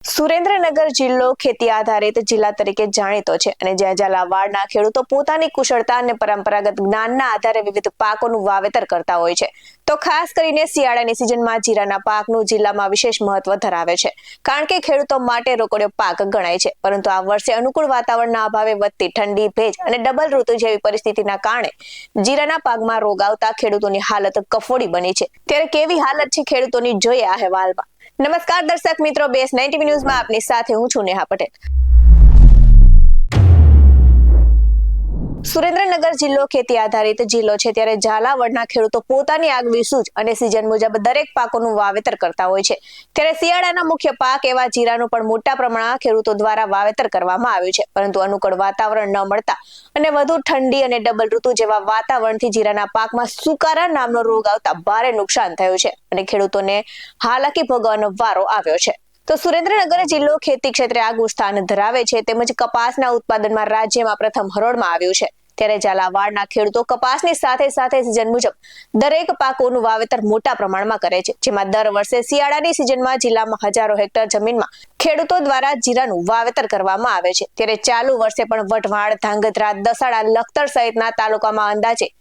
સુરેન્દ્રનગર જિલ્લો ખેતી આધારિત જિલ્લા તરીકે જાણીતો છે અને જ્યાં ઝાલાવાડના ખેડૂતો પોતાની કુશળતા અને પરંપરાગત જ્ઞાનના આધારે વિવિધ પાકોનું વાવેતર કરતા હોય છે તો ખાસ કરીને શિયાળાની સિઝનમાં જીરાના પાકનું જિલ્લામાં વિશેષ મહત્વ ધરાવે છે કારણ કે ખેડૂતો માટે રોકડિયો પાક ગણાય છે પરંતુ આ વર્ષે અનુકૂળ વાતાવરણના અભાવે વધતી ઠંડી ભેજ અને ડબલ ઋતુ જેવી પરિસ્થિતિના કારણે જીરાના પાકમાં રોગ આવતા ખેડૂતોની હાલત કફોડી બની છે ત્યારે કેવી હાલત છે ખેડૂતોની જોઈએ આ અહેવાલમાં। નમસ્કાર દર્શક મિત્રો, BS9 ન્યૂઝમાં આપની સાથે હું છું નેહા પટેલ। સુરેન્દ્રનગર જિલ્લો ખેતી આધારિત જિલ્લો છે ત્યારે ઝાલાવાડના ખેડૂતો પોતાની આગવી સૂઝ અને સિઝન મુજબ દરેક પાકોનું વાવેતર કરતા હોય છે ત્યારે શિયાળાના મુખ્ય પાક એવા જીરાનું પણ મોટા પ્રમાણમાં ખેડૂતો દ્વારા વાવેતર કરવામાં આવ્યું છે પરંતુ અનુકૂળ વાતાવરણ ન મળતા અને વધુ ઠંડી અને ડબલ ઋતુ જેવા વાતાવરણથી જીરાના પાકમાં સુકારા નામનો રોગ આવતા ભારે નુકસાન થયું છે અને ખેડૂતોને હાલાકી ભોગવવાનો વારો આવ્યો છે। તો સુરેન્દ્રનગર જિલ્લો ખેતી ક્ષેત્રે આગવું સ્થાન ધરાવે છે તેમજ કપાસના ઉત્પાદનમાં રાજ્યમાં પ્રથમ હરોળમાં આવ્યું છે ત્યારે ઝાલાવાડના ખેડૂતો કપાસની સાથે સાથે સિઝન મુજબ દરેક પાકોનું વાવેતર મોટા પ્રમાણમાં કરે છે જેમાં દર વર્ષે શિયાળાની સિઝનમાં જિલ્લામાં હજારો હેક્ટર જમીનમાં ખેડૂતો દ્વારા જીરાનું વાવેતર કરવામાં આવે છે ત્યારે ચાલુ વર્ષે પણ વટવાડ, ધાંગધ્રા, દસાડા, લખતર સહિતના તાલુકામાં અંદાજે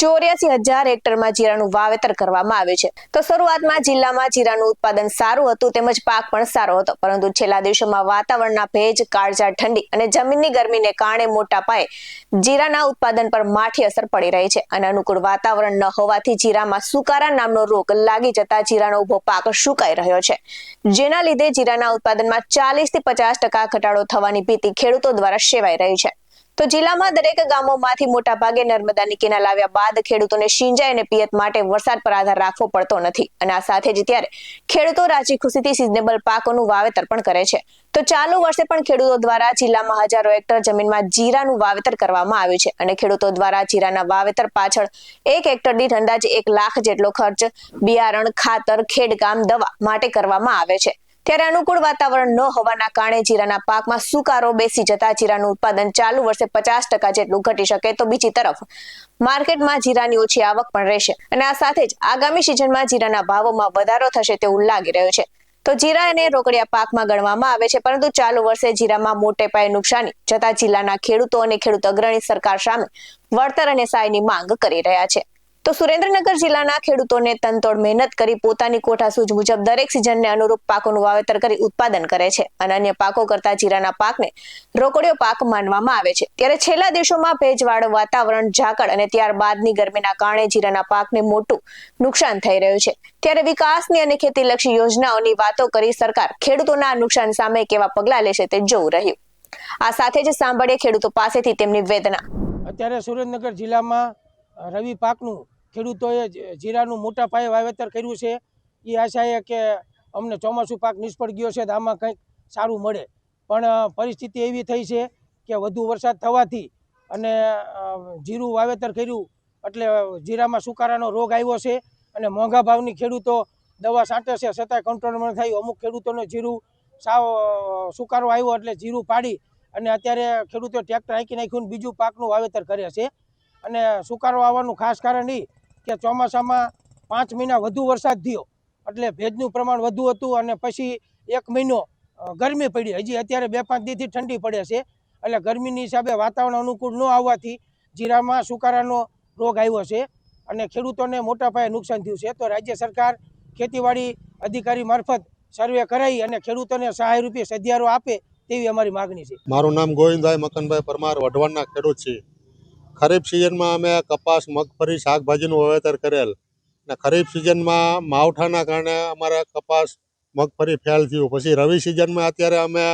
84,000 હેક્ટરમાં જીરાનું વાવેતર કરવામાં આવ્યું છે તો શરૂઆતમાં જિલ્લામાં જીરાનું ઉત્પાદન સારું હતું તેમજ પાક પણ સારો હતો પરંતુ છેલ્લા દિવસોમાં વાતાવરણના ભેજ, કાળઝાળ ઠંડી અને જમીનની ગરમીને કારણે મોટા પાયે જીરાના ઉત્પાદન પર માઠી અસર પડી રહી છે અને અનુકૂળ વાતાવરણ ન હોવાથી જીરામાં સુકારા નામનો રોગ લાગી જતા જીરાનો ઉભો પાક સુકાઈ રહ્યો છે જેના લીધે જીરાના ઉત્પાદનમાં 40 થી 50% ઘટાડો થવાની ભીતિ ખેડૂતો દ્વારા સેવાઈ રહી છે। તો જિલ્લામાં દરેક ગામોમાંથી મોટા ભાગે નર્મદાની કેનાલ આવ્યા બાદ ખેડૂતોને સિંચાઈ અને પિયત માટે વરસાદ પર આધાર રાખવો પડતો નથી અને આ સાથે જ ત્યારે ખેડૂતો રાજી ખુશીથી સિઝનેબલ પાકોનું વાવેતર પણ કરે છે તો ચાલુ વર્ષે પણ ખેડૂતો દ્વારા જિલ્લામાં હજારો હેક્ટર જમીનમાં જીરાનું વાવેતર કરવામાં આવ્યું છે અને ખેડૂતો દ્વારા જીરાના વાવેતર પાછળ 1 હેક્ટર દીઠ અંદાજે 1 લાખ જેટલો ખર્ચ બિયારણ, ખાતર, ખેડકામ, દવા માટે કરવામાં આવે છે ત્યારે અનુકૂળ વાતાવરણ ન હોવાના કારણે જીરાના પાકમાં સુકારો બેસી જતા જીરાનું ઉત્પાદન ચાલુ વર્ષે 50% જેટલું ઘટી શકે તો બીજી તરફ માર્કેટમાં જીરાની ઓછી આવક પણ રહેશે અને આ સાથે જ આગામી સિઝનમાં જીરાના ભાવોમાં વધારો થશે તેવું લાગી રહ્યું છે તો જીરા અને રોકડિયા પાકમાં ગણવામાં આવે છે પરંતુ ચાલુ વર્ષે જીરામાં મોટે પાયે નુકસાની જતા જિલ્લાના ખેડૂતો અને ખેડૂત અગ્રણી સરકાર સામે વળતર અને સહાયની માંગ કરી રહ્યા છે। તો સુરેન્દ્રનગર જિલ્લાના ખેડૂતોને તનતોડ મહેનત કરી પોતાની કોઠાસૂઝ મુજબ દરેક સિઝનને અનુરૂપ પાકોનું વાવેતર કરી ઉત્પાદન કરે છે અને અન્ય પાકો કરતા જીરાના પાકને રોકડિયો પાક માનવામાં આવે છે ત્યારે છેલ્લા દિવસોમાં ભેજવાળું વાતાવરણ, ઝાકળ અને ત્યારબાદની ગરમીના કારણે જીરાના પાકને મોટું નુકસાન થઈ રહ્યું છે ત્યારે વિકાસની અને ખેતીલક્ષી યોજનાઓની વાતો કરી સરકાર ખેડૂતોના નુકસાન સામે કેવા પગલાં લેશે તે જોવું રહ્યું। આ સાથે જ સાંભળીએ ખેડૂતો પાસેથી તેમની વેદના। અત્યારે સુરેન્દ્રનગર જિલ્લામાં રવિ પાકનું ખેડૂતોએ જીરાનું મોટા પાયે વાવેતર કર્યું છે એ આશાએ કે અમને ચોમાસું પાક નિષ્ફળ ગયો છે તો આમાં કંઈક સારું મળે પણ પરિસ્થિતિ એવી થઈ છે કે વધુ વરસાદ થવાથી અને જીરું વાવેતર કર્યું એટલે જીરામાં સુકારાનો રોગ આવ્યો છે અને મોંઘા ભાવની ખેડૂતો દવા છાંટે છે છતાંય કંટ્રોલ ન થયું। અમુક ખેડૂતોને જીરું સાવ સુકારો આવ્યો એટલે જીરું પાડી અને અત્યારે ખેડૂતો ટ્રેક્ટર હાંકી નાખ્યું બીજું પાકનું વાવેતર કરે છે અને સુકારો આવવાનું ખાસ કારણ એ કે ચોમાસામાં 5 મહિના વધુ વરસાદ થયો એટલે ભેજનું પ્રમાણ વધુ હતું અને પછી 1 મહિનો ગરમી પડી, હજી અત્યારે 2-5 દીથી ઠંડી પડે છે એટલે ગરમીની હિસાબે વાતાવરણ અનુકૂળ ન આવવાથી જીરામાં સુકારાનો રોગ આવ્યો છે અને ખેડૂતોને મોટા પાયે નુકસાન થયું છે। તો રાજ્ય સરકાર ખેતીવાડી અધિકારી મારફત સર્વે કરાવી અને ખેડૂતોને સહાય રૂપે સધિયારો આપે તેવી અમારી માગણી છે। મારું નામ ગોવિંદભાઈ મકનભાઈ પરમાર, વઢવાણના ખેડૂત છે। ખરીફ સિઝનમાં અમે કપાસ, મગફળી, શાકભાજીનું વાવેતર કરેલ અને ખરીફ સિઝનમાં માવઠાના કારણે અમારે કપાસ, મગફળી ફેલ થયું। પછી રવિ સિઝનમાં અત્યારે અમે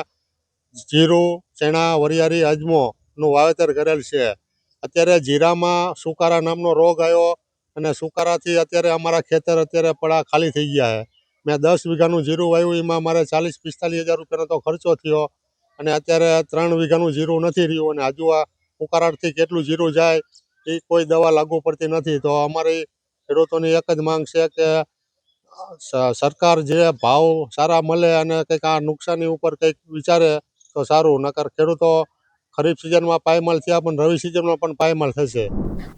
જીરું, ચણા, વરિયાળી, અજમોનું વાવેતર કરેલ છે। અત્યારે જીરામાં સુકારા નામનો રોગ આવ્યો અને સુકારાથી અત્યારે અમારા ખેતર અત્યારે પડા ખાલી થઈ ગયા છે। મેં 10 વીઘાનું જીરું વાવ્યું એમાં મારે 40-45 હજાર રૂપિયાનો તો ખર્ચો થયો અને અત્યારે 3 વીઘાનું જીરું નથી રહ્યું અને હજુ આ ઉકાળાથી કેટલું જીરું જાય એ કોઈ દવા લાગુ પડતી નથી। તો અમારી ખેડૂતોની એક જ માંગ છે કે સરકાર જે ભાવ સારા મળે અને કંઈક આ નુકસાની ઉપર કંઈક વિચારે તો સારું, નકર ખેડૂતો ખરીફ સિઝનમાં પાયમાલ થયા પણ રવિ સિઝનમાં પણ પાયમાલ થશે.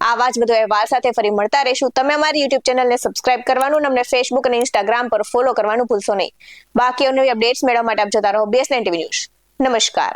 આવા જ બધો અહેવાલ સાથે ફરી મળતા રહીશું. તમે અમારી યુટ્યુબ ચેનલને સબસ્ક્રાઇબ કરવાનું અને અમને ફેસબુક અને ઇન્સ્ટાગ્રામ પર ફોલો કરવાનું ભૂલશો નહીં. બાકી નવી અપડેટ્સ મેળવવા માટે આપ જોતા રહો BS9 TV ન્યૂઝ. નમસ્કાર.